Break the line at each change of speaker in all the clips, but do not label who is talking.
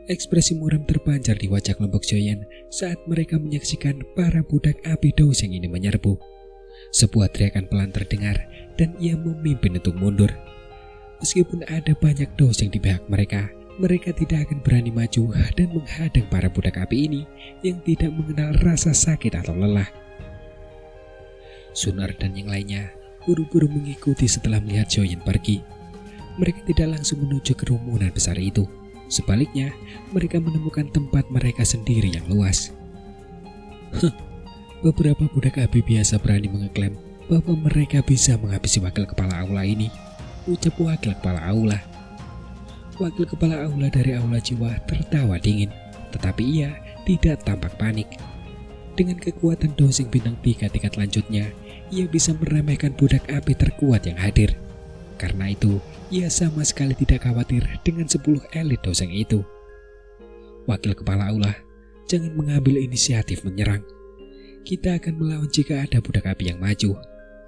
Ekspresi muram terpancar di wajah kelompok Joyen saat mereka menyaksikan para budak api Doseng ini menyerbu. Sebuah teriakan pelan terdengar dan ia memimpin untuk mundur. Meskipun ada banyak Doseng di pihak mereka, mereka tidak akan berani maju dan menghadang para budak api ini yang tidak mengenal rasa sakit atau lelah. Sunar dan yang lainnya buru-buru mengikuti setelah melihat Joyen pergi. Mereka tidak langsung menuju kerumunan besar itu. Sebaliknya, mereka menemukan tempat mereka sendiri yang luas. Beberapa budak api biasa berani mengeklaim bahwa mereka bisa menghabisi wakil kepala aula ini, ucap wakil kepala aula. Wakil kepala aula dari aula jiwa tertawa dingin, tetapi ia tidak tampak panik. Dengan kekuatan Doseng bintang 3 tingkat lanjutnya, ia bisa meremehkan budak api terkuat yang hadir. Karena itu, ia sama sekali tidak khawatir dengan 10 elit Doseng itu. Wakil kepala aula, jangan mengambil inisiatif menyerang. Kita akan melawan jika ada budak api yang maju.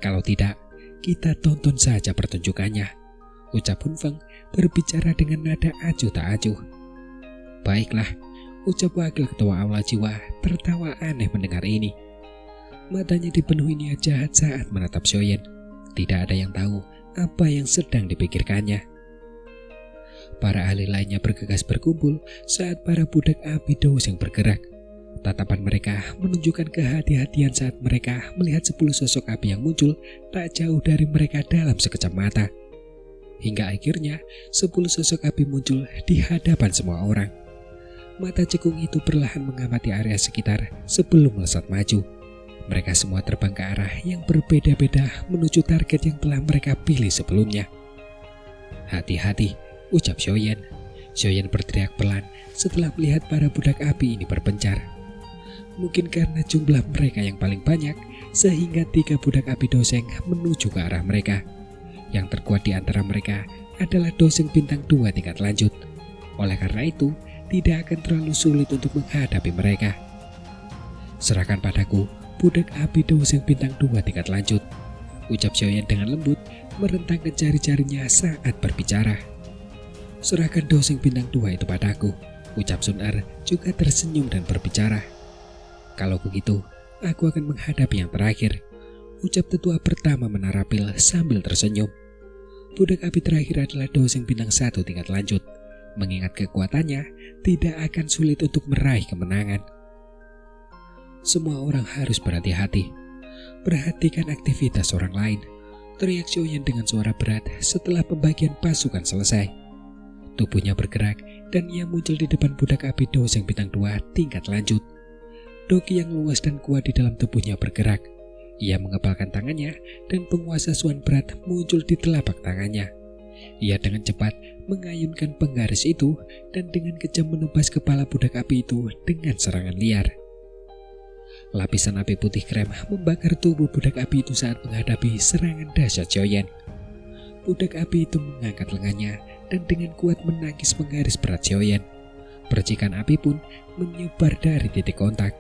Kalau tidak, kita tonton saja pertunjukannya, ucap Hun Feng berbicara dengan nada acuh tak acuh. Baiklah, ucap wakil ketua aula jiwa tertawa aneh mendengar ini. Matanya dipenuhi niat jahat saat menatap Joyen. Tidak ada yang tahu apa yang sedang dipikirkannya. Para ahli lainnya bergegas berkumpul saat para budak api Doseng bergerak. Tatapan mereka menunjukkan kehati-hatian saat mereka melihat 10 sosok api yang muncul tak jauh dari mereka dalam sekejap mata. Hingga akhirnya 10 sosok api muncul di hadapan semua orang. Mata cekung itu perlahan mengamati area sekitar sebelum melesat maju. Mereka semua terbang ke arah yang berbeda-beda menuju target yang telah mereka pilih sebelumnya. Hati-hati, ucap Joyen. Joyen berteriak pelan setelah melihat para budak api ini berpencar. Mungkin karena jumlah mereka yang paling banyak, sehingga 3 budak api Doseng menuju ke arah mereka. Yang terkuat di antara mereka adalah Doseng bintang 2 tingkat lanjut. Oleh karena itu, tidak akan terlalu sulit untuk menghadapi mereka. Serahkan padaku budak api Doseng bintang 2 tingkat lanjut, ucap Joyen dengan lembut merentangkan jari-jarinya saat berbicara. Serahkan Doseng bintang 2 itu padaku, ucap Sunar juga tersenyum dan berbicara. Kalau begitu, aku akan menghadapi yang terakhir, ucap tetua pertama menarapil sambil tersenyum. Budak api terakhir adalah Doseng bintang 1 tingkat lanjut. Mengingat kekuatannya, tidak akan sulit untuk meraih kemenangan. Semua orang harus berhati-hati. Perhatikan aktivitas orang lain, teriak Joyen dengan suara berat setelah pembagian pasukan selesai. Tubuhnya bergerak dan ia muncul di depan budak api Doseng bintang 2 tingkat lanjut. Doki yang luas dan kuat di dalam tubuhnya bergerak. Ia mengepalkan tangannya dan penguasa suan berat muncul di telapak tangannya. Ia dengan cepat mengayunkan penggaris itu dan dengan kejam menebas kepala budak api itu dengan serangan liar. Lapisan api putih krem membakar tubuh budak api itu saat menghadapi serangan dahsyat Joyen. Budak api itu mengangkat lengannya dan dengan kuat menangkis penggaris berat Joyen. Percikan api pun menyebar dari titik kontak.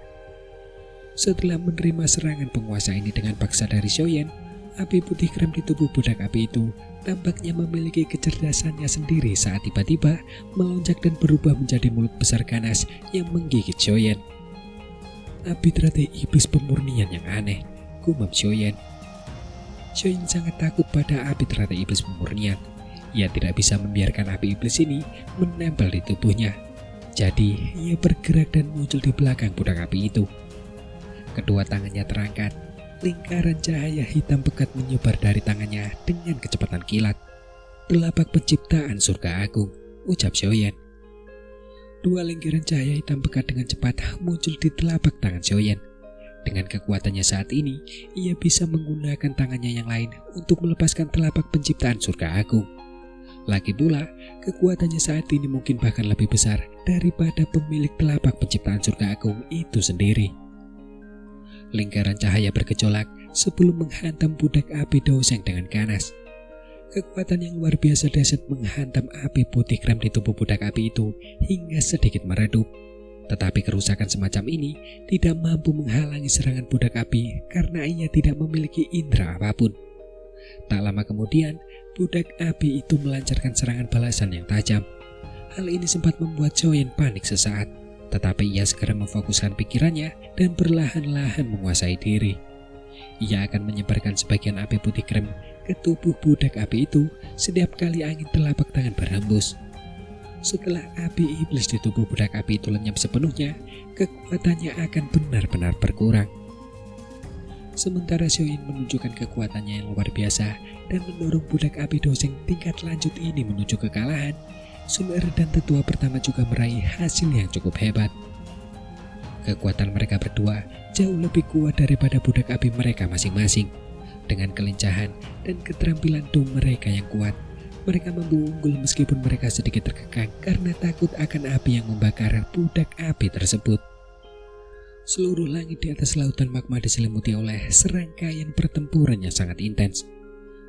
Setelah menerima serangan penguasa ini dengan paksa dari Joyen, api putih krem di tubuh budak api itu tampaknya memiliki kecerdasannya sendiri saat tiba-tiba melonjak dan berubah menjadi mulut besar ganas yang menggigit Joyen. Api teratai iblis pemurnian yang aneh, gumam Joyen. Joyen sangat takut pada api teratai iblis pemurnian. Ia tidak bisa membiarkan api iblis ini menempel di tubuhnya. Jadi, ia bergerak dan muncul di belakang budak api itu. Kedua tangannya terangkat. Lingkaran cahaya hitam pekat menyebar dari tangannya dengan kecepatan kilat. Telapak penciptaan surga agung, ucap Joyen. 2 lingkaran cahaya hitam pekat dengan cepat muncul di telapak tangan Joyen. Dengan kekuatannya saat ini, ia bisa menggunakan tangannya yang lain untuk melepaskan telapak penciptaan surga agung. Lagi pula, kekuatannya saat ini mungkin bahkan lebih besar daripada pemilik telapak penciptaan surga agung itu sendiri. Lingkaran cahaya bergejolak sebelum menghantam budak api Doseng dengan ganas. Kekuatan yang luar biasa dahsyat menghantam api putih krem di tubuh budak api itu hingga sedikit meredup. Tetapi kerusakan semacam ini tidak mampu menghalangi serangan budak api karena ia tidak memiliki indera apapun. Tak lama kemudian, budak api itu melancarkan serangan balasan yang tajam. Hal ini sempat membuat Xiaoyan panik sesaat, tetapi ia segera memfokuskan pikirannya dan perlahan-lahan menguasai diri. Ia akan menyebarkan sebagian api putih krem ke tubuh budak api itu setiap kali angin telapak tangan berhembus. Setelah api iblis di tubuh budak api itu lenyap sepenuhnya, kekuatannya akan benar-benar berkurang. Sementara Xiaoyan menunjukkan kekuatannya yang luar biasa dan mendorong budak api doseng tingkat lanjut ini menuju kekalahan, Sun Er dan tetua pertama juga meraih hasil yang cukup hebat. Kekuatan mereka berdua jauh lebih kuat daripada budak api mereka masing-masing. Dengan kelincahan dan keterampilan dom mereka yang kuat, mereka mampu unggul meskipun mereka sedikit terkekang karena takut akan api yang membakar budak api tersebut. Seluruh langit di atas lautan magma diselimuti oleh serangkaian pertempuran yang sangat intens.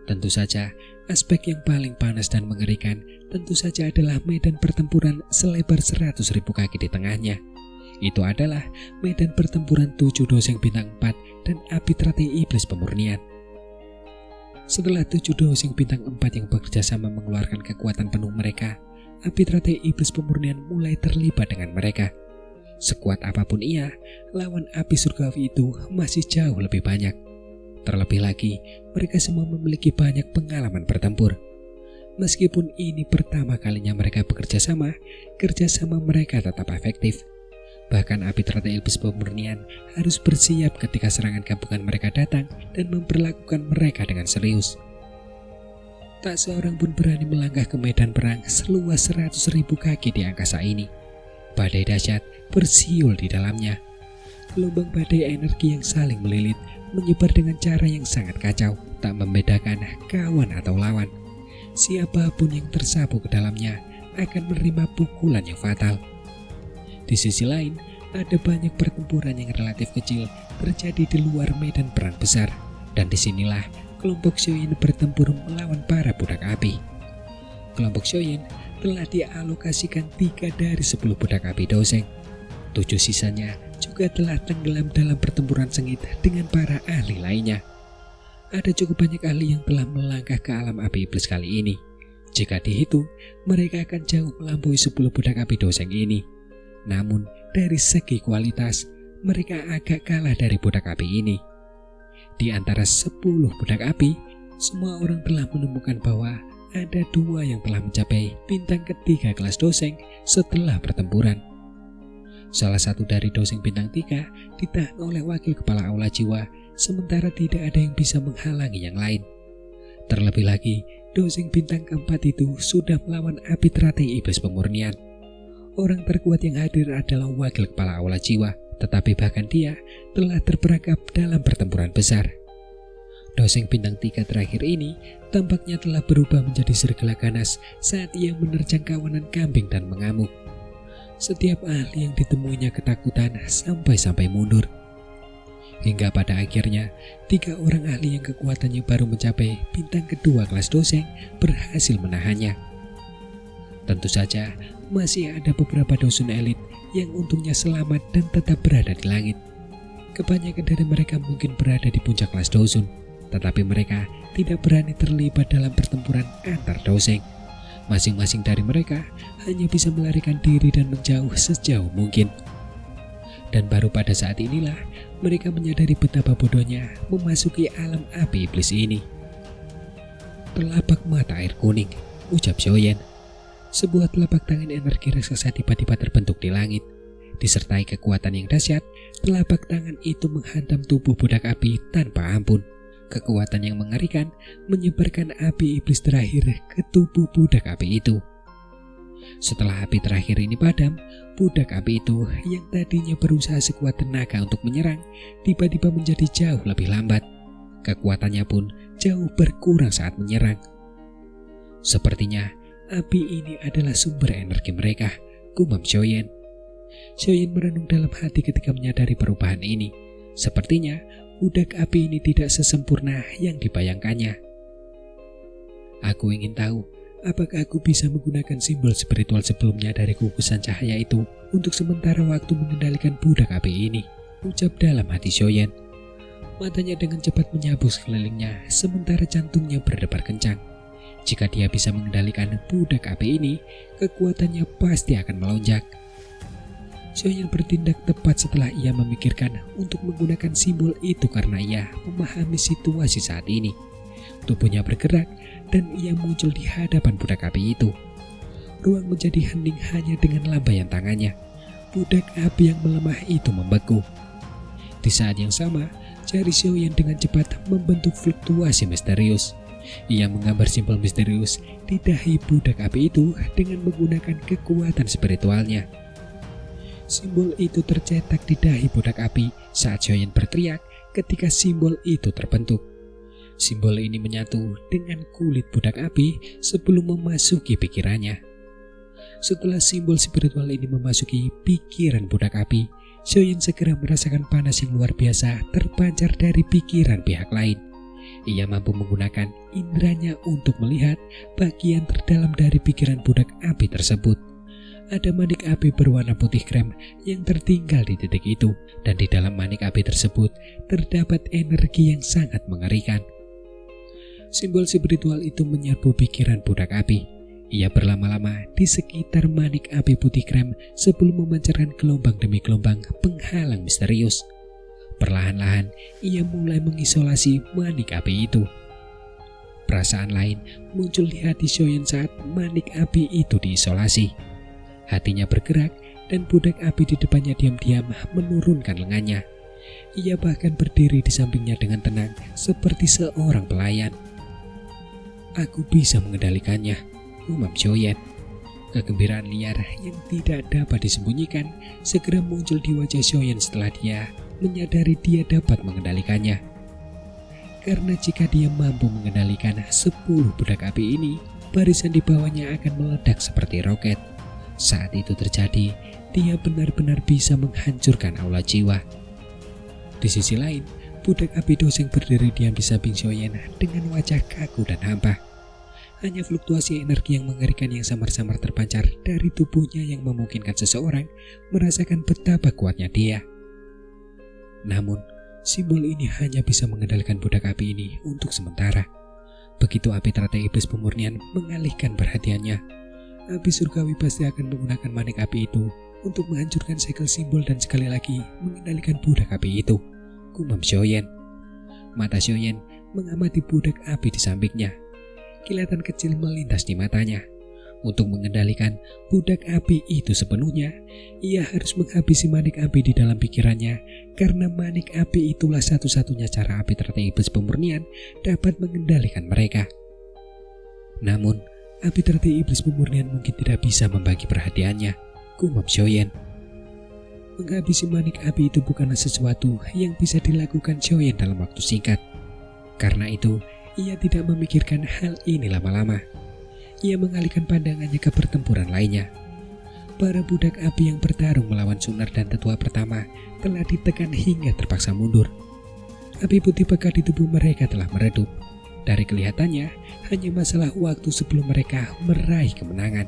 Tentu saja, aspek yang paling panas dan mengerikan tentu saja adalah medan pertempuran selebar 100.000 kaki di tengahnya. Itu adalah medan pertempuran 7 doseng bintang 4 dan api teratai iblis pemurnian. Setelah 7 doseng bintang 4 yang bekerja sama mengeluarkan kekuatan penuh mereka, api teratai iblis pemurnian mulai terlibat dengan mereka. Sekuat apapun ia, lawan api surgawi itu masih jauh lebih banyak. Terlebih lagi, mereka semua memiliki banyak pengalaman bertempur. Meskipun ini pertama kalinya mereka bekerja sama, kerjasama mereka tetap efektif. Bahkan api teratai iblis pemurnian harus bersiap ketika serangan gabungan mereka datang dan memperlakukan mereka dengan serius. Tak seorang pun berani melangkah ke medan perang seluas 100.000 kaki di angkasa ini. Badai dahsyat bersiul di dalamnya. Gelombang badai energi yang saling melilit menyebar dengan cara yang sangat kacau, tak membedakan kawan atau lawan. Siapapun yang tersapu ke dalamnya akan menerima pukulan yang fatal. Di sisi lain, ada banyak pertempuran yang relatif kecil terjadi di luar medan perang besar, dan disinilah kelompok Xiaoyan bertempur melawan para budak api. Kelompok Xiaoyan telah dialokasikan 3 dari 10 budak api doseng. 7 sisanya juga telah tenggelam dalam pertempuran sengit dengan para ahli lainnya. Ada cukup banyak ahli yang telah melangkah ke alam api iblis kali ini. Jika dihitung, mereka akan jauh melampaui 10 budak api doseng ini. Namun, dari segi kualitas, mereka agak kalah dari budak api ini. Di antara 10 budak api, semua orang telah menemukan bahwa ada 2 yang telah mencapai bintang ketiga kelas doseng setelah pertempuran. Salah satu dari doseng bintang 3 ditahan oleh wakil kepala aula jiwa, sementara tidak ada yang bisa menghalangi yang lain. Terlebih lagi, doseng bintang keempat itu sudah melawan api teratai iblis pemurnian. Orang terkuat yang hadir adalah wakil kepala aula jiwa, tetapi bahkan dia telah terperangkap dalam pertempuran besar. Doseng bintang 3 terakhir ini tampaknya telah berubah menjadi serigala ganas saat ia menerjang kawanan kambing dan mengamuk. Setiap ahli yang ditemuinya ketakutan sampai-sampai mundur. Hingga pada akhirnya, 3 orang ahli yang kekuatannya baru mencapai bintang kedua kelas doseng berhasil menahannya. Tentu saja, masih ada beberapa dosen elit yang untungnya selamat dan tetap berada di langit. Kebanyakan dari mereka mungkin berada di puncak kelas dosun, tetapi mereka tidak berani terlibat dalam pertempuran antar doseng. Masing-masing dari mereka hanya bisa melarikan diri dan menjauh sejauh mungkin. Dan baru pada saat inilah mereka menyadari betapa bodohnya memasuki alam api iblis ini. Telapak mata air kuning, ucap Xiaoyan. Sebuah telapak tangan energi raksasa tiba-tiba terbentuk di langit. Disertai kekuatan yang dahsyat, telapak tangan itu menghantam tubuh budak api tanpa ampun. Kekuatan yang mengerikan menyebarkan api iblis terakhir ke tubuh budak api itu. Setelah api terakhir ini padam, budak api itu yang tadinya berusaha sekuat tenaga untuk menyerang, tiba-tiba menjadi jauh lebih lambat. Kekuatannya pun jauh berkurang saat menyerang. Sepertinya api ini adalah sumber energi mereka, gumam Xiaoyan. Xiaoyan merenung dalam hati ketika menyadari perubahan ini. Sepertinya budak api ini tidak sesempurna yang dibayangkannya. Aku ingin tahu, apakah aku bisa menggunakan simbol spiritual sebelumnya dari kukusan cahaya itu untuk sementara waktu mengendalikan budak api ini, ucap dalam hati Xiaoyan. Matanya dengan cepat menyapu sekelilingnya sementara jantungnya berdebar kencang. Jika dia bisa mengendalikan budak api ini, kekuatannya pasti akan melonjak. Xiaoyan bertindak tepat setelah ia memikirkan untuk menggunakan simbol itu karena ia memahami situasi saat ini. Tubuhnya bergerak dan ia muncul di hadapan budak api itu. Ruang menjadi hening hanya dengan lambaian tangannya. Budak api yang melemah itu membeku. Di saat yang sama, jari Xiaoyan dengan cepat membentuk fluktuasi misterius. Ia menggambar simbol misterius di dahi budak api itu dengan menggunakan kekuatan spiritualnya. Simbol itu tercetak di dahi budak api saat Xiaoyan berteriak ketika simbol itu terbentuk. Simbol ini menyatu dengan kulit budak api sebelum memasuki pikirannya. Setelah simbol spiritual ini memasuki pikiran budak api, Xiaoyan segera merasakan panas yang luar biasa terpancar dari pikiran pihak lain. Ia mampu menggunakan inderanya untuk melihat bagian terdalam dari pikiran budak api tersebut. Ada manik api berwarna putih krem yang tertinggal di titik itu, dan di dalam manik api tersebut terdapat energi yang sangat mengerikan. Simbol spiritual itu menyerbu pikiran budak api. Ia berlama-lama di sekitar manik api putih krem sebelum memancarkan gelombang demi gelombang penghalang misterius. Perlahan-lahan ia mulai mengisolasi manik api itu. Perasaan lain muncul di hati Xiaoyan saat manik api itu diisolasi. Hatinya bergerak dan budak api di depannya diam-diam menurunkan lengannya. Ia bahkan berdiri di sampingnya dengan tenang seperti seorang pelayan. "Aku bisa mengendalikannya," umam Xiaoyan. Kegembiraan liar yang tidak dapat disembunyikan segera muncul di wajah Xiaoyan setelah dia menyadari dia dapat mengendalikannya. Karena jika dia mampu mengendalikan 10 budak api ini, barisan di bawahnya akan meledak seperti roket. Saat itu terjadi, dia benar-benar bisa menghancurkan aula jiwa. Di sisi lain, budak api Doseng berdiri diam di samping Xiaoyan dengan wajah kaku dan hampa. Hanya fluktuasi energi yang mengerikan yang samar-samar terpancar dari tubuhnya yang memungkinkan seseorang merasakan betapa kuatnya dia. Namun, simbol ini hanya bisa mengendalikan budak api ini untuk sementara. Begitu api teratai iblis pemurnian mengalihkan perhatiannya, api surgawi pasti akan menggunakan manik api itu untuk menghancurkan segel simbol dan sekali lagi mengendalikan budak api itu, gumam Xiaoyan. Mata Xiaoyan mengamati budak api di sampingnya. Kilatan kecil melintas di matanya. Untuk mengendalikan budak api itu sepenuhnya, ia harus menghabisi manik api di dalam pikirannya, karena manik api itulah satu-satunya cara api teratai iblis pemurnian dapat mengendalikan mereka. Namun, api teratai iblis pemurnian mungkin tidak bisa membagi perhatiannya, gumam Xiaoyan. Menghabisi manik api itu bukanlah sesuatu yang bisa dilakukan Xiaoyan dalam waktu singkat. Karena itu, ia tidak memikirkan hal ini lama-lama. Ia mengalihkan pandangannya ke pertempuran lainnya. Para budak api yang bertarung melawan Sunar dan Tetua pertama telah ditekan hingga terpaksa mundur. Api putih pekat di tubuh mereka telah meredup. Dari kelihatannya, hanya masalah waktu sebelum mereka meraih kemenangan.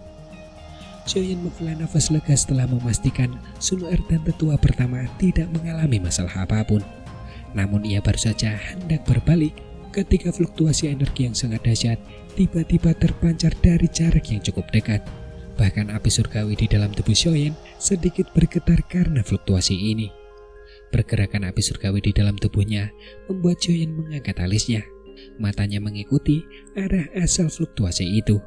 Xiaoyan menghela nafas lega setelah memastikan Sunar dan Tetua pertama tidak mengalami masalah apapun. Namun ia baru saja hendak berbalik ketika fluktuasi energi yang sangat dahsyat tiba-tiba terpancar dari jarak yang cukup dekat. Bahkan api surgawi di dalam tubuh Xiaoyan sedikit bergetar karena fluktuasi ini. Pergerakan api surgawi di dalam tubuhnya membuat Xiaoyan mengangkat alisnya. Matanya mengikuti arah asal fluktuasi itu,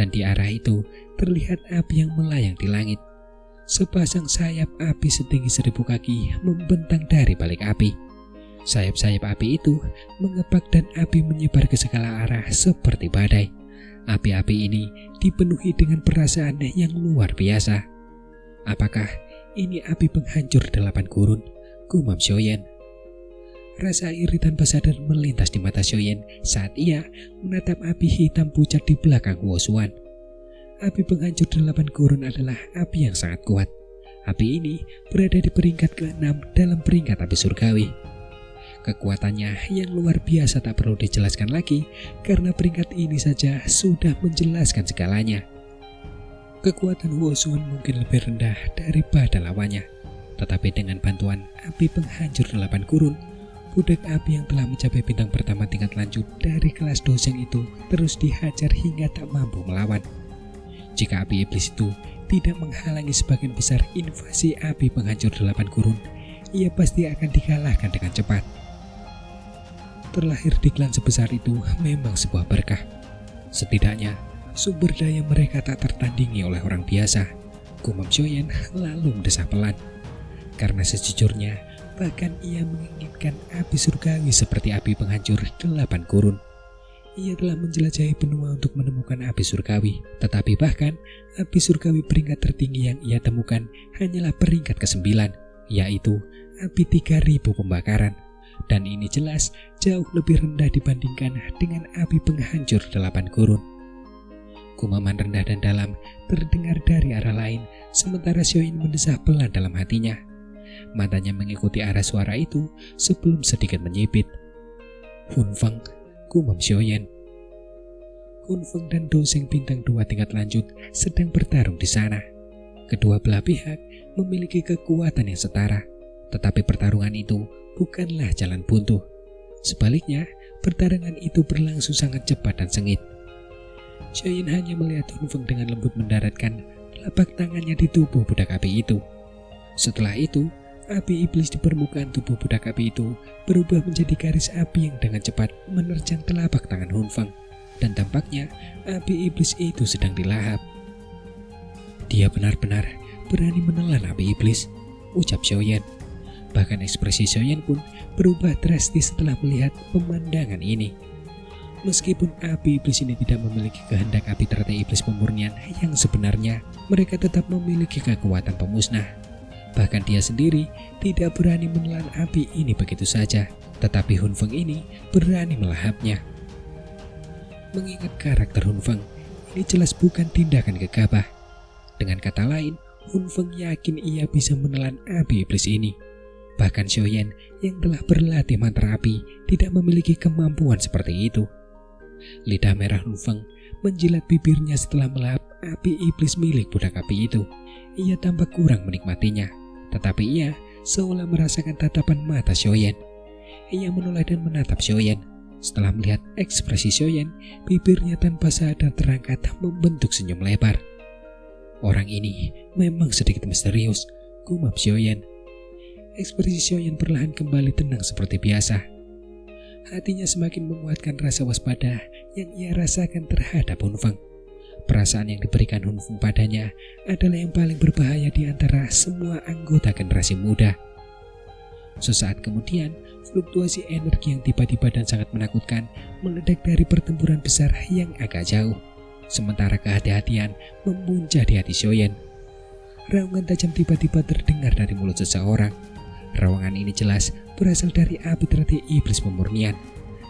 dan di arah itu terlihat api yang melayang di langit. Sepasang sayap api setinggi 1000 kaki membentang dari balik api. Sayap-sayap api itu mengepak dan api menyebar ke segala arah seperti badai. Api-api ini dipenuhi dengan perasaan yang luar biasa. Apakah ini api penghancur 8 gurun? Gumam Xiaoyan. Rasa iri tanpa sadar melintas di mata Xiaoyan saat ia menatap api hitam pucat di belakang Huosuan. Api penghancur 8 gurun adalah api yang sangat kuat. Api ini berada di peringkat ke-6 dalam peringkat api surgawi. Kekuatannya yang luar biasa tak perlu dijelaskan lagi, karena peringkat ini saja sudah menjelaskan segalanya. Kekuatan Huosuan mungkin lebih rendah daripada lawannya, tetapi dengan bantuan api penghancur 8 gurun, budak api yang telah mencapai bintang pertama tingkat lanjut dari kelas doseng itu terus dihajar hingga tak mampu melawan. Jika api iblis itu tidak menghalangi sebagian besar invasi api penghancur 8 gurun, ia pasti akan dikalahkan dengan cepat. Terlahir di klan sebesar itu memang sebuah berkah. Setidaknya, sumber daya mereka tak tertandingi oleh orang biasa. Gumam Xiaoyan lalu mendesah pelan. Karena sejujurnya, bahkan ia menginginkan api surgawi seperti api penghancur 8 gurun. Ia telah menjelajahi benua untuk menemukan api surgawi, tetapi bahkan api surgawi peringkat tertinggi yang ia temukan hanyalah peringkat ke-9, yaitu api 3000 pembakaran. Dan ini jelas jauh lebih rendah dibandingkan dengan api penghancur 8 gurun. Gumaman rendah dan dalam terdengar dari arah lain, sementara Xiaoyan mendesah pelan dalam hatinya. Matanya mengikuti arah suara itu sebelum sedikit menyipit. Hunfeng, gumam Xiaoyan. Hunfeng dan doseng bintang 2 tingkat lanjut sedang bertarung di sana. Kedua belah pihak memiliki kekuatan yang setara, tetapi pertarungan itu bukanlah jalan buntu. Sebaliknya, pertarungan itu berlangsung sangat cepat dan sengit. Xiaoyan hanya melihat Hunfeng dengan lembut mendaratkan telapak tangannya di tubuh budak api itu. Setelah itu, api iblis di permukaan tubuh budak api itu berubah menjadi garis api yang dengan cepat menerjang telapak tangan Hunfeng, dan tampaknya api iblis itu sedang dilahap. Dia benar-benar berani menelan api iblis, ucap Xiaoyan. Bahkan ekspresi Xiaoyan pun berubah drastis setelah melihat pemandangan ini. Meskipun api iblis ini tidak memiliki kehendak api teratai iblis pemurnian yang sebenarnya, mereka tetap memiliki kekuatan pemusnah. Bahkan dia sendiri tidak berani menelan api ini begitu saja, tetapi Hunfeng ini berani melahapnya. Mengingat karakter Hunfeng, ini jelas bukan tindakan gegabah. Dengan kata lain, Hunfeng yakin ia bisa menelan api iblis ini. Bahkan Xiaoyan yang telah berlatih mantra api tidak memiliki kemampuan seperti itu. Lidah merah Hunfeng menjilat bibirnya setelah melahap api iblis milik budak api itu. Ia tampak kurang menikmatinya, tetapi ia seolah merasakan tatapan mata Xiaoyan. Ia menoleh dan menatap Xiaoyan. Setelah melihat ekspresi Xiaoyan, bibirnya tanpa sadar terangkat membentuk senyum lebar. Orang ini memang sedikit misterius, gumam Xiaoyan. Ekspresi Xiaoyan perlahan kembali tenang seperti biasa. Hatinya semakin menguatkan rasa waspada yang ia rasakan terhadap Hunfeng. Perasaan yang diberikan Hunfeng padanya adalah yang paling berbahaya di antara semua anggota generasi muda. Sesaat kemudian, fluktuasi energi yang tiba-tiba dan sangat menakutkan meledak dari pertempuran besar yang agak jauh. Sementara kehati-hatian memuncah di hati Xiaoyan. Raungan tajam tiba-tiba terdengar dari mulut seseorang. Rawangan ini jelas berasal dari api teratai iblis pemurnian.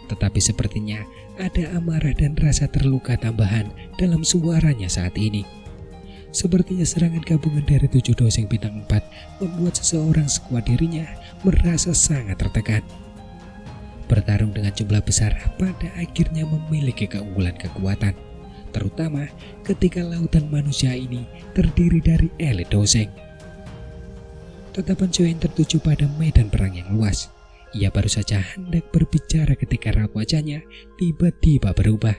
Tetapi sepertinya ada amarah dan rasa terluka tambahan dalam suaranya saat ini. Sepertinya serangan gabungan dari 7 doseng bintang 4 membuat seseorang sekuat dirinya merasa sangat tertekan. Bertarung dengan jumlah besar pada akhirnya memiliki keunggulan kekuatan, terutama ketika lautan manusia ini terdiri dari elit doseng. Tatapan Xiaoyan tertuju pada medan perang yang luas. Ia baru saja hendak berbicara ketika raut wajahnya tiba-tiba berubah.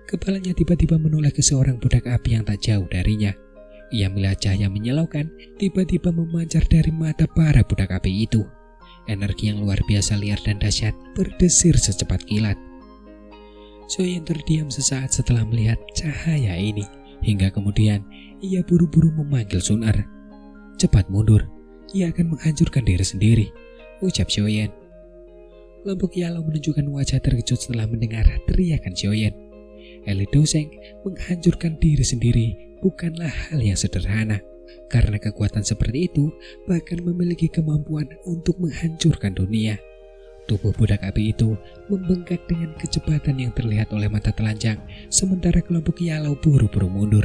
Kepalanya tiba-tiba menoleh ke seorang budak api yang tak jauh darinya. Ia melihat cahaya menyilaukan tiba-tiba memancar dari mata para budak api itu. Energi yang luar biasa liar dan dahsyat berdesir secepat kilat. Xiaoyan terdiam sesaat setelah melihat cahaya ini, hingga kemudian ia buru-buru memanggil Sunar. Cepat mundur, ia akan menghancurkan diri sendiri, ucap Xiaoyan. Lampu kialau menunjukkan wajah terkejut setelah mendengar teriakan Xiaoyan. Elit doseng menghancurkan diri sendiri bukanlah hal yang sederhana, karena kekuatan seperti itu bahkan memiliki kemampuan untuk menghancurkan dunia. Tubuh budak api itu membengkak dengan kecepatan yang terlihat oleh mata telanjang, sementara kelompok kialau buru-buru mundur.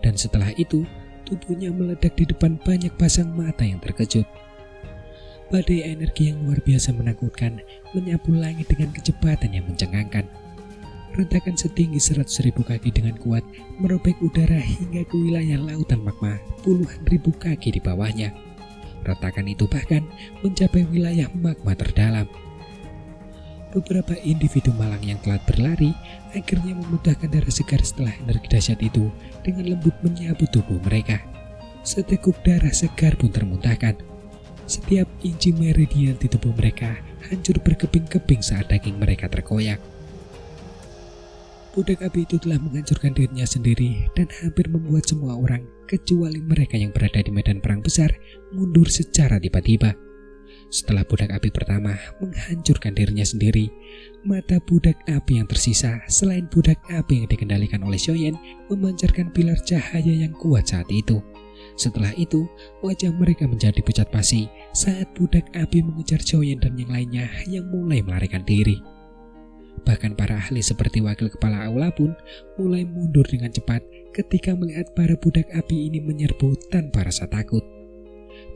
Dan setelah itu, tubuhnya meledak di depan banyak pasang mata yang terkejut. Badai energi yang luar biasa menakutkan menyapu langit dengan kecepatan yang mencengangkan. Retakan setinggi 100.000 kaki dengan kuat merobek udara hingga ke wilayah lautan magma puluhan ribu kaki di bawahnya. Retakan itu bahkan mencapai wilayah magma terdalam. Beberapa individu malang yang telat berlari akhirnya memuntahkan darah segar setelah energi dahsyat itu dengan lembut menyapu tubuh mereka. Seteguk darah segar pun termuntahkan. Setiap inci meridian di tubuh mereka hancur berkeping-keping saat daging mereka terkoyak. Budak api itu telah menghancurkan dirinya sendiri dan hampir membuat semua orang, kecuali mereka yang berada di medan perang besar, mundur secara tiba-tiba. Setelah budak api pertama menghancurkan dirinya sendiri, mata budak api yang tersisa selain budak api yang dikendalikan oleh Xiaoyan memancarkan pilar cahaya yang kuat saat itu. Setelah itu, wajah mereka menjadi pucat pasi saat budak api mengejar Xiaoyan dan yang lainnya yang mulai melarikan diri. Bahkan para ahli seperti wakil kepala aula pun mulai mundur dengan cepat ketika melihat para budak api ini menyerbu tanpa rasa takut.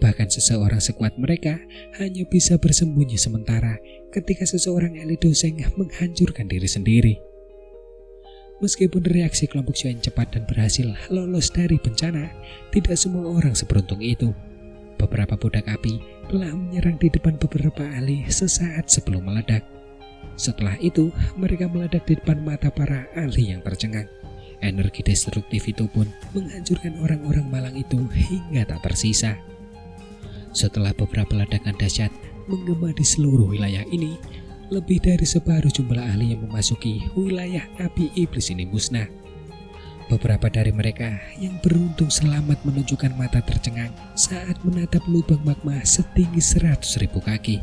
Bahkan seseorang sekuat mereka hanya bisa bersembunyi sementara ketika seseorang elit doseng menghancurkan diri sendiri. Meskipun reaksi kelompok Xiaoyan cepat dan berhasil lolos dari bencana, tidak semua orang seberuntung itu. Beberapa budak api telah menyerang di depan beberapa ahli sesaat sebelum meledak. Setelah itu, mereka meledak di depan mata para ahli yang tercengang. Energi destruktif itu pun menghancurkan orang-orang malang itu hingga tak tersisa. Setelah beberapa ledakan dahsyat menggema di seluruh wilayah ini, lebih dari separuh jumlah ahli yang memasuki wilayah api iblis ini musnah. Beberapa dari mereka yang beruntung selamat menunjukkan mata tercengang saat menatap lubang magma setinggi 100.000 kaki.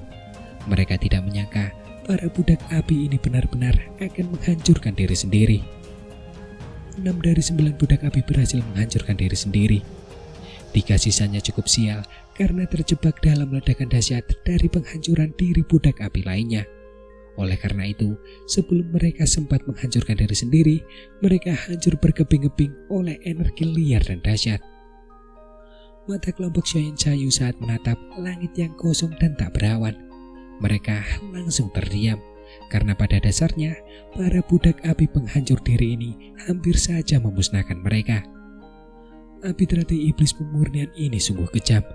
Mereka tidak menyangka para budak api ini benar-benar akan menghancurkan diri sendiri. 6 dari 9 budak api berhasil menghancurkan diri sendiri. 3 sisanya cukup sial karena terjebak dalam ledakan dahsyat dari penghancuran diri budak api lainnya. Oleh karena itu, sebelum mereka sempat menghancurkan diri sendiri, mereka hancur berkeping-keping oleh energi liar dan dahsyat. Mata kelompok Xiaoyan sayu saat menatap langit yang kosong dan tak berawan. Mereka langsung terdiam, karena pada dasarnya para budak api penghancur diri ini hampir saja memusnahkan mereka. Api teratai iblis pemurnian ini sungguh kejam.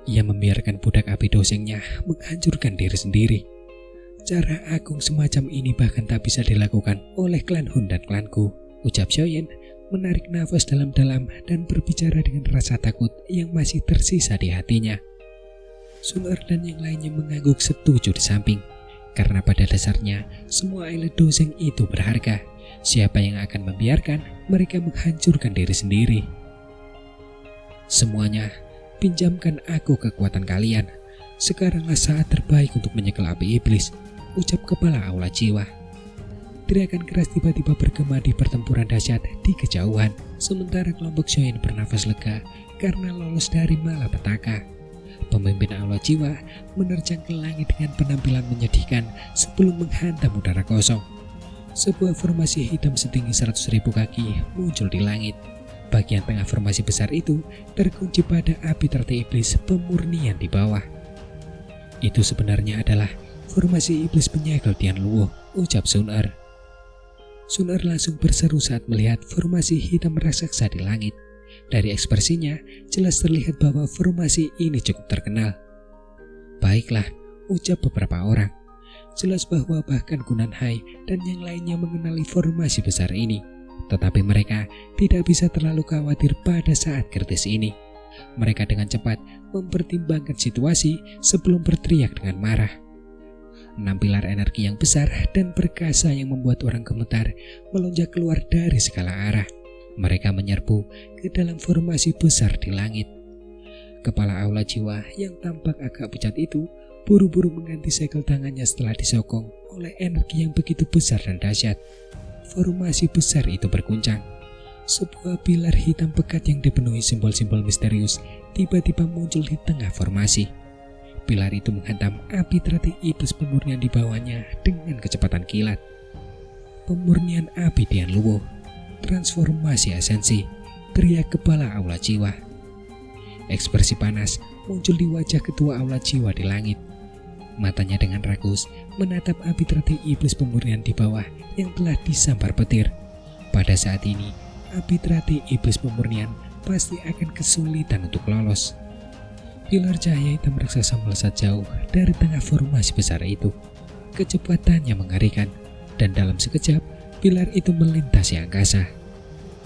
Ia membiarkan budak api dosengnya menghancurkan diri sendiri. Cara agung semacam ini bahkan tak bisa dilakukan oleh klan Hun dan klanku, ucap Xiaoyan menarik nafas dalam-dalam dan berbicara dengan rasa takut yang masih tersisa di hatinya. Sun Er dan yang lainnya mengangguk setuju di samping, karena pada dasarnya semua elit doseng itu berharga. Siapa yang akan membiarkan mereka menghancurkan diri sendiri? Semuanya, pinjamkan aku kekuatan kalian. Sekaranglah saat terbaik untuk menyekel api iblis, ucap kepala aula jiwa. Teriakan keras tiba-tiba bergema di pertempuran dahsyat di kejauhan, sementara kelompok Xiaoyan bernafas lega karena lolos dari malapetaka. Pemimpin aula jiwa menerjang ke langit dengan penampilan menyedihkan sebelum menghantam udara kosong. Sebuah formasi hitam setinggi 100.000 kaki muncul di langit. Bagian tengah formasi besar itu terkunci pada api teratai iblis pemurnian di bawah. Itu sebenarnya adalah formasi iblis penyegel Tian Luo, ucap Sun Er. Sun Er langsung berseru saat melihat formasi hitam raksasa di langit. Dari ekspresinya, jelas terlihat bahwa formasi ini cukup terkenal. Baiklah, ucap beberapa orang. Jelas bahwa bahkan Gunan Hai dan yang lainnya mengenali formasi besar ini. Tetapi mereka tidak bisa terlalu khawatir pada saat kritis ini. Mereka dengan cepat mempertimbangkan situasi sebelum berteriak dengan marah. 6 pilar energi yang besar dan perkasa yang membuat orang gemetar melonjak keluar dari segala arah. Mereka menyerbu ke dalam formasi besar di langit. Kepala aula jiwa yang tampak agak pucat itu buru-buru mengganti segel tangannya setelah disokong oleh energi yang begitu besar dan dahsyat. Formasi besar itu berguncang. Sebuah pilar hitam pekat yang dipenuhi simbol-simbol misterius tiba-tiba muncul di tengah formasi. Pilar itu menghantam api teratai iblis pemurnian di bawahnya dengan kecepatan kilat. Pemurnian api Tian Luo. Transformasi esensi, teriak kepala aula jiwa. Ekspresi panas muncul di wajah ketua aula jiwa di langit. Matanya dengan rakus menatap api teratai iblis pemurnian di bawah yang telah disambar petir. Pada saat ini, api teratai iblis pemurnian pasti akan kesulitan untuk lolos. Pilar cahaya hitam raksasa melesat jauh dari tengah formasi besar itu. Kecepatannya mengerikan, dan dalam sekejap pilar itu melintasi angkasa.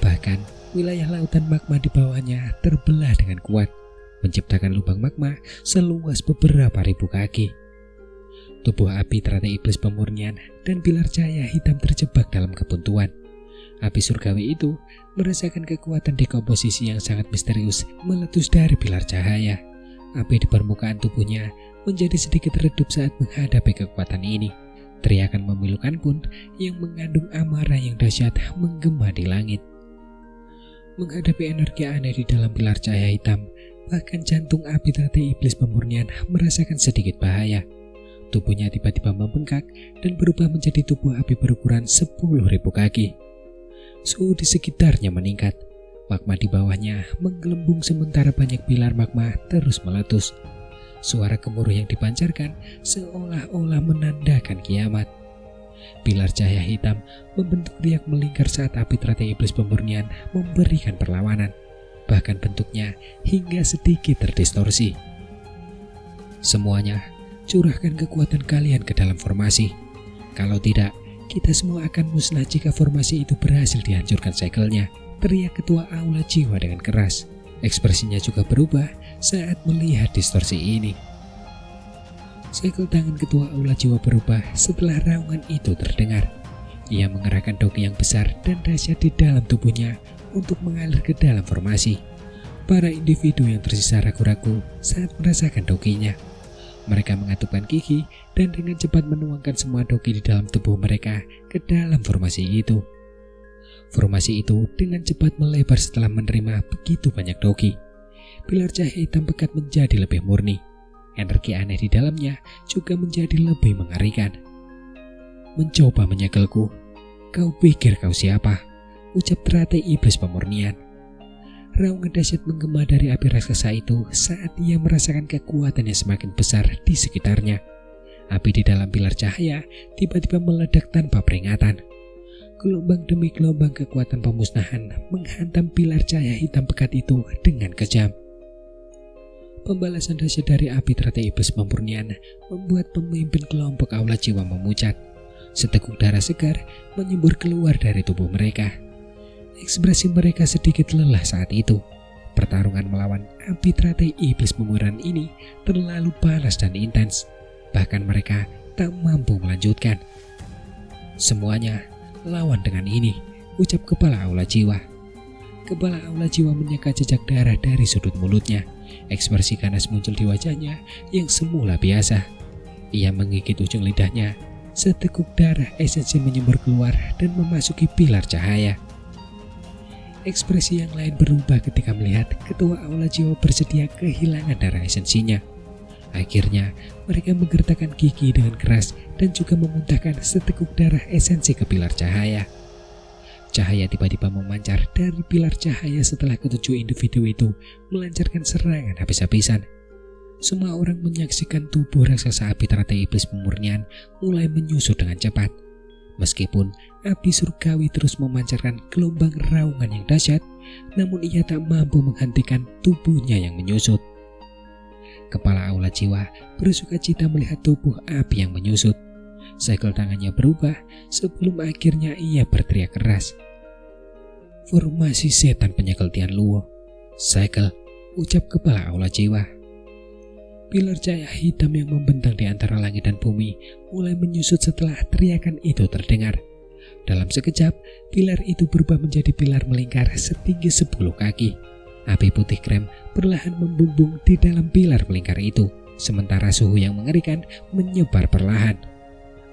Bahkan wilayah lautan magma di bawahnya terbelah dengan kuat, menciptakan lubang magma seluas beberapa ribu kaki. Tubuh api teratai iblis pemurnian dan pilar cahaya hitam terjebak dalam kebuntuan. Api surgawi itu merasakan kekuatan dekomposisi yang sangat misterius meletus dari pilar cahaya. Api di permukaan tubuhnya menjadi sedikit redup saat menghadapi kekuatan ini. Teriakan memilukan pun yang mengandung amarah yang dahsyat menggema di langit. Menghadapi energi aneh di dalam pilar cahaya hitam, bahkan jantung api teratai iblis pemurnian merasakan sedikit bahaya. Tubuhnya tiba-tiba membengkak dan berubah menjadi tubuh api berukuran 10.000 kaki. Suhu di sekitarnya meningkat. Magma di bawahnya menggelembung sementara banyak pilar magma terus meletus. Suara gemuruh yang dipancarkan seolah-olah menandakan kiamat. Pilar cahaya hitam membentuk riak melingkar saat api teratai iblis pemurnian memberikan perlawanan. Bahkan bentuknya hingga sedikit terdistorsi. Semuanya, curahkan kekuatan kalian ke dalam formasi. Kalau tidak, kita semua akan musnah jika formasi itu berhasil dihancurkan segelnya, teriak ketua aula jiwa dengan keras. Ekspresinya juga berubah saat melihat distorsi ini. Segel tangan ketua aula jiwa berubah setelah raungan itu terdengar. Ia mengerahkan doki yang besar dan dahsyat di dalam tubuhnya untuk mengalir ke dalam formasi. Para individu yang tersisa ragu-ragu saat merasakan dokinya. Mereka mengatupkan gigi dan dengan cepat menuangkan semua doki di dalam tubuh mereka ke dalam formasi itu. Formasi itu dengan cepat melebar setelah menerima begitu banyak doki. Pilar cahaya hitam pekat menjadi lebih murni. Energi aneh di dalamnya juga menjadi lebih mengerikan. Mencoba menyegelku. Kau pikir kau siapa? Ucap teratai iblis pemurnian. Raungan dahsyat menggema dari api raksasa itu saat ia merasakan kekuatan yang semakin besar di sekitarnya. Api di dalam pilar cahaya tiba-tiba meledak tanpa peringatan. Gelombang demi gelombang kekuatan pemusnahan menghantam pilar cahaya hitam pekat itu dengan kejam. Pembalasan dahsyat dari api teratai iblis pemurnian membuat pemimpin kelompok aula jiwa memucat. Seteguk darah segar menyembur keluar dari tubuh mereka. Ekspresi mereka sedikit lelah saat itu. Pertarungan melawan api teratai iblis pemurnian ini terlalu panas dan intens. Bahkan mereka tak mampu melanjutkan. Semuanya lawan dengan ini, ucap kepala aula jiwa. Kepala aula jiwa menyeka jejak darah dari sudut mulutnya. Ekspresi ganas muncul di wajahnya yang semula biasa. Ia menggigit ujung lidahnya. Seteguk darah esensi menyembur keluar dan memasuki pilar cahaya. Ekspresi yang lain berubah ketika melihat ketua aula jiwa bersedia kehilangan darah esensinya. Akhirnya, mereka menggertakkan gigi dengan keras dan juga memuntahkan seteguk darah esensi ke pilar cahaya. Cahaya tiba-tiba memancar dari pilar cahaya setelah ketujuh individu itu melancarkan serangan habis-habisan. Semua orang menyaksikan tubuh raksasa api teratai iblis pemurnian mulai menyusut dengan cepat. Meskipun api surgawi terus memancarkan gelombang raungan yang dahsyat, namun ia tak mampu menghentikan tubuhnya yang menyusut. Kepala aula jiwa bersuka cita melihat tubuh api yang menyusut. Segel tangannya berubah sebelum akhirnya ia berteriak keras. Formasi setan penyegel Tian Luo. Segel, ucap kepala aula jiwa. Pilar cahaya hitam yang membentang di antara langit dan bumi mulai menyusut setelah teriakan itu terdengar. Dalam sekejap, pilar itu berubah menjadi pilar melingkar setinggi 10 kaki. Api putih krem perlahan membumbung di dalam pilar melingkar itu, sementara suhu yang mengerikan menyebar perlahan.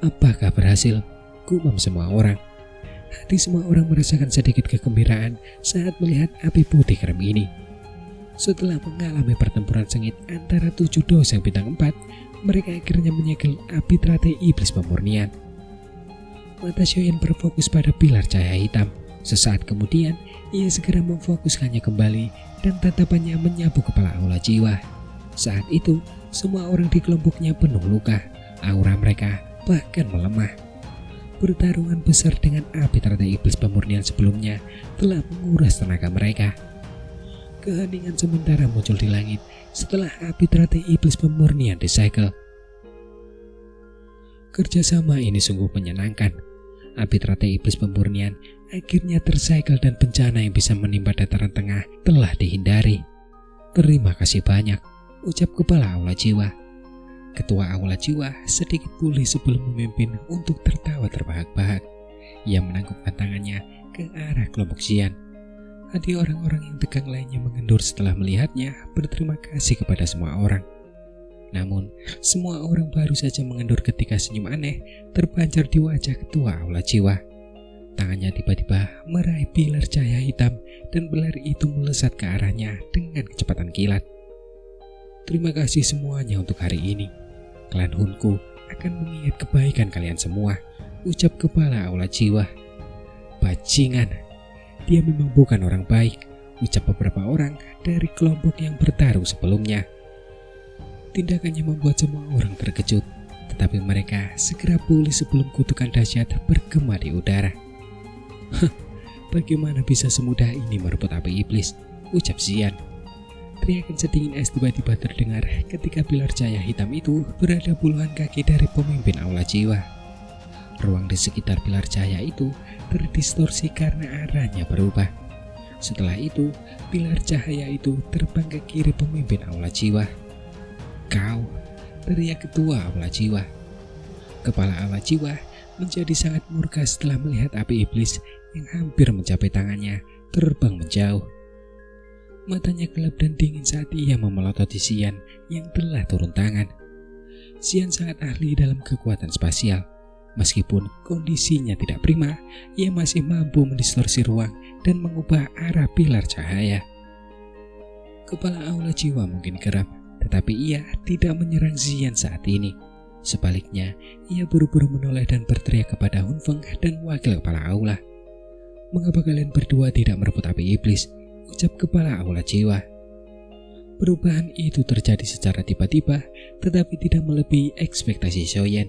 Apakah berhasil? Gumam semua orang. Hati semua orang merasakan sedikit kegembiraan saat melihat api putih krem ini. Setelah mengalami pertempuran sengit antara 7 doseng bintang 4, mereka akhirnya menyegel api teratai iblis pemurnian. Mata Xiaoyan berfokus pada pilar cahaya hitam. Sesaat kemudian, ia segera memfokuskannya kembali dan tatapannya menyapu kepala aula jiwa. Saat itu, semua orang di kelompoknya penuh luka. Aura mereka bahkan melemah. Pertarungan besar dengan api teratai iblis pemurnian sebelumnya telah menguras tenaga mereka. Keheningan sementara muncul di langit setelah api teratai iblis pemurnian disegel. Kerjasama ini sungguh menyenangkan. Api teratai iblis pemurnian akhirnya tersegel dan bencana yang bisa menimpa dataran tengah telah dihindari. Terima kasih banyak, ucap kepala aula jiwa. Ketua aula jiwa sedikit pulih sebelum memimpin untuk tertawa terbahak-bahak. Ia menangkupkan tangannya ke arah kelompok Xian. Hati orang-orang yang tegang lainnya mengendur setelah melihatnya berterima kasih kepada semua orang. Namun, semua orang baru saja mengendur ketika senyum aneh terpancar di wajah ketua aula jiwa. Tangannya tiba-tiba meraih pilar cahaya hitam dan pilar itu melesat ke arahnya dengan kecepatan kilat. Terima kasih semuanya untuk hari ini. Klan Hunku akan mengingat kebaikan kalian semua, ucap kepala aula jiwa. Bajingan, dia memang bukan orang baik, ucap beberapa orang dari kelompok yang bertarung sebelumnya. Tindakannya membuat semua orang terkejut, tetapi mereka segera pulih sebelum kutukan dahsyat bergema di udara. Bagaimana bisa semudah ini merebut api iblis, ucap Xian. Teriakan sedingin es tiba-tiba terdengar ketika pilar cahaya hitam itu berada puluhan kaki dari pemimpin aula jiwa. Ruang di sekitar pilar cahaya itu terdistorsi karena arahnya berubah. Setelah itu, pilar cahaya itu terbang ke kiri pemimpin aula jiwa. Kau, teriak ketua aula jiwa. Kepala aula jiwa menjadi sangat murka setelah melihat api iblis yang hampir mencapai tangannya terbang menjauh. Matanya gelap dan dingin saat ia memelototi Xian yang telah turun tangan. Xian sangat ahli dalam kekuatan spasial. Meskipun kondisinya tidak prima, ia masih mampu mendistorsi ruang dan mengubah arah pilar cahaya. Kepala aula jiwa mungkin geram, tetapi ia tidak menyerang Xian saat ini. Sebaliknya, ia buru-buru menoleh dan berteriak kepada Hun Feng dan wakil kepala aula. Mengapa kalian berdua tidak merebut api iblis? Ucap kepala aula jiwa. Perubahan itu terjadi secara tiba-tiba, tetapi tidak melebihi ekspektasi Xiaoyan.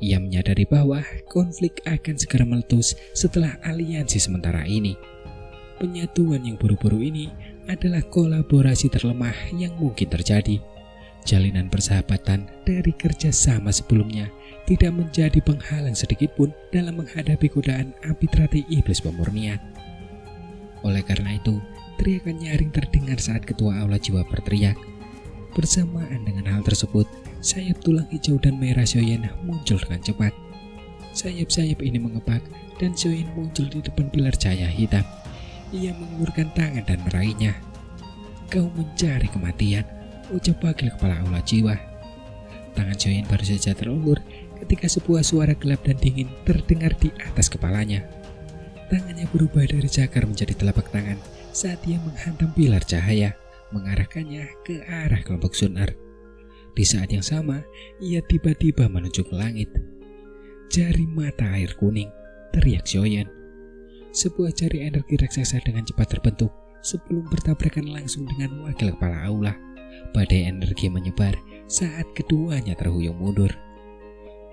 Ia menyadari bahwa konflik akan segera meletus setelah aliansi sementara ini. Penyatuan yang buru-buru ini adalah kolaborasi terlemah yang mungkin terjadi. Jalinan persahabatan dari kerjasama sebelumnya tidak menjadi penghalang sedikitpun dalam menghadapi godaan api teratai iblis pemurnian. Oleh karena itu, teriakan nyaring terdengar saat ketua aula jiwa berteriak. Bersamaan dengan hal tersebut, sayap tulang hijau dan merah Xiaoyan muncul dengan cepat. Sayap-sayap ini mengepak dan Xiaoyan muncul di depan pilar cahaya hitam. Ia mengulurkan tangan dan meraihnya. Kau mencari kematian, ucap wakil kepala aula jiwa. Tangan Xiaoyan baru saja terulur ketika sebuah suara gelap dan dingin terdengar di atas kepalanya. Tangannya berubah dari cakar menjadi telapak tangan saat ia menghantam pilar cahaya, mengarahkannya ke arah kelompok Sun-Er. Di saat yang sama, ia tiba-tiba menunjuk ke langit. Jari mata air kuning, teriak Xiaoyan. Sebuah jari energi raksasa dengan cepat terbentuk sebelum bertabrakan langsung dengan wakil kepala aula. Badai energi menyebar saat keduanya terhuyung mundur.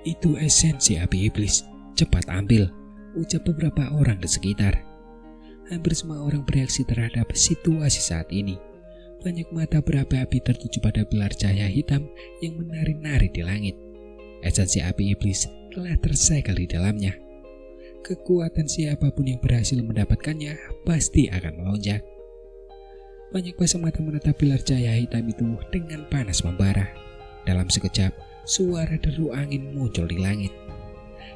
Itu esensi api iblis, cepat ambil, ucap beberapa orang di sekitar. Hampir semua orang bereaksi terhadap situasi saat ini. Banyak mata berapi-api tertuju pada pilar cahaya hitam yang menari-nari di langit. Esensi api iblis telah tersegel di dalamnya. Kekuatan siapapun yang berhasil mendapatkannya pasti akan melonjak. Banyak pasang mata menatap pilar cahaya hitam itu dengan panas membara. Dalam sekejap, suara deru angin muncul di langit.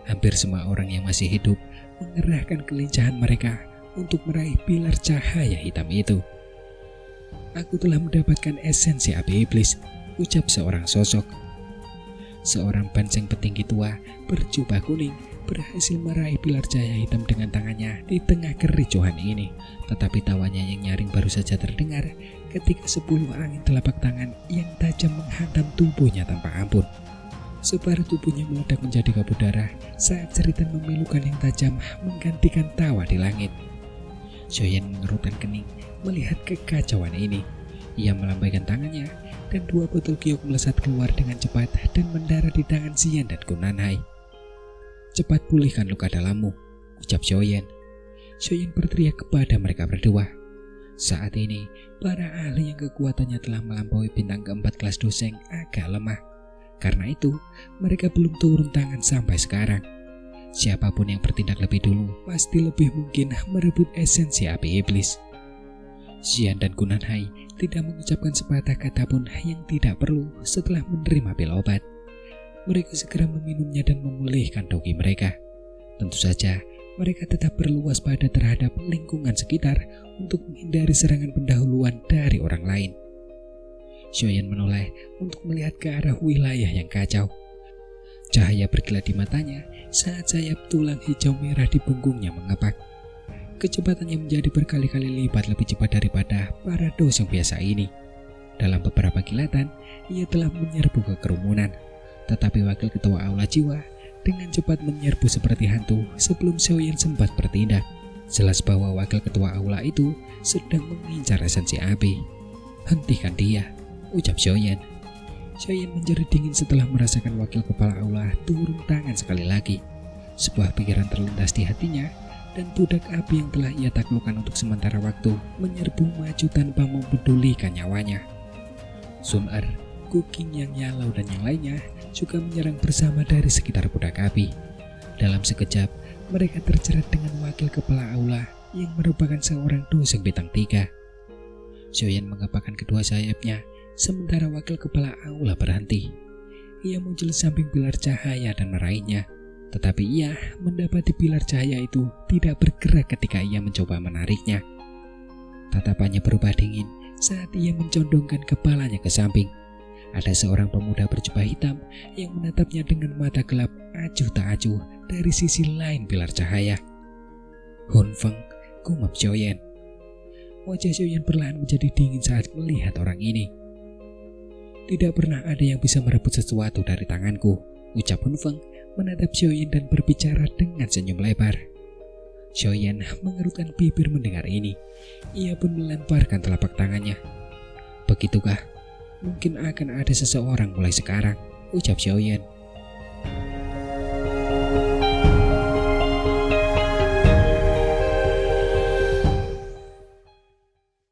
Hampir semua orang yang masih hidup mengerahkan kelincahan mereka untuk meraih pilar cahaya hitam itu. Aku telah mendapatkan esensi api iblis, ucap seorang sosok. Seorang panceng petinggi tua berjubah kuning berhasil meraih pilar cahaya hitam dengan tangannya di tengah kericuhan ini. Tetapi tawanya yang nyaring baru saja terdengar ketika 10 angin telapak tangan yang tajam menghantam tubuhnya tanpa ampun. Separuh tubuhnya meledak menjadi kabut darah saat jeritan memilukan yang tajam menggantikan tawa di langit. Xiaoyan mengerutkan kening melihat kekacauan ini. Ia melambaikan tangannya dan 2 botol giok melesat keluar dengan cepat dan mendarat di tangan Xian dan Kunanhai. Cepat pulihkan luka dalammu, ucap Xiaoyan. Xiaoyan berteriak kepada mereka berdua. Saat ini, para ahli yang kekuatannya telah melampaui bintang keempat kelas Doseng agak lemah. Karena itu, mereka belum turun tangan sampai sekarang. Siapapun yang bertindak lebih dulu pasti lebih mungkin merebut esensi api iblis. Xian dan Kunanhai tidak mengucapkan sepatah kata pun yang tidak perlu setelah menerima pil obat. Mereka segera meminumnya dan memulihkan dogi mereka. Tentu saja, mereka tetap perlu waspada terhadap lingkungan sekitar untuk menghindari serangan pendahuluan dari orang lain. Xiaoyan menoleh untuk melihat ke arah wilayah yang kacau. Cahaya berkilat di matanya saat sayap tulang hijau merah di punggungnya mengepak. Kecepatannya menjadi berkali-kali lipat lebih cepat daripada para dos yang biasa ini. Dalam beberapa kilatan, ia telah menyerbu ke kerumunan. Tetapi wakil ketua aula jiwa dengan cepat menyerbu seperti hantu sebelum Xiaoyan sempat bertindak. Jelas bahwa wakil ketua aula itu sedang mengincar esensi api. "Hentikan dia," ucap Xiaoyan. Xiaoyan menjerit dingin setelah merasakan wakil kepala aula turun tangan sekali lagi. Sebuah pikiran terlintas di hatinya, dan budak api yang telah ia taklukkan untuk sementara waktu menyerbu maju tanpa mempedulikan nyawanya. Sun Er, Kuking yang Yalau dan yang lainnya juga menyerang bersama dari sekitar budak api. Dalam sekejap, mereka terjerat dengan wakil kepala aula yang merupakan seorang doseng bintang 3. Xiaoyan mengepakkan kedua sayapnya, sementara wakil kepala aula berhenti. Ia muncul di samping pilar cahaya dan meraihnya, tetapi ia mendapati pilar cahaya itu tidak bergerak ketika ia mencoba menariknya. Tatapannya berubah dingin saat ia mencondongkan kepalanya ke samping. Ada seorang pemuda berjubah hitam yang menatapnya dengan mata gelap acuh tak acuh dari sisi lain pilar cahaya. "Hun Feng," gumam Xiaoyan. Wajah Xiaoyan perlahan menjadi dingin saat melihat orang ini. "Tidak pernah ada yang bisa merebut sesuatu dari tanganku," ucap Hun Feng menatap Xiaoyan dan berbicara dengan senyum lebar. Xiaoyan mengerutkan bibir mendengar ini. Ia pun melemparkan telapak tangannya. "Begitukah? Mungkin akan ada seseorang mulai sekarang," ucap Xiaoyan.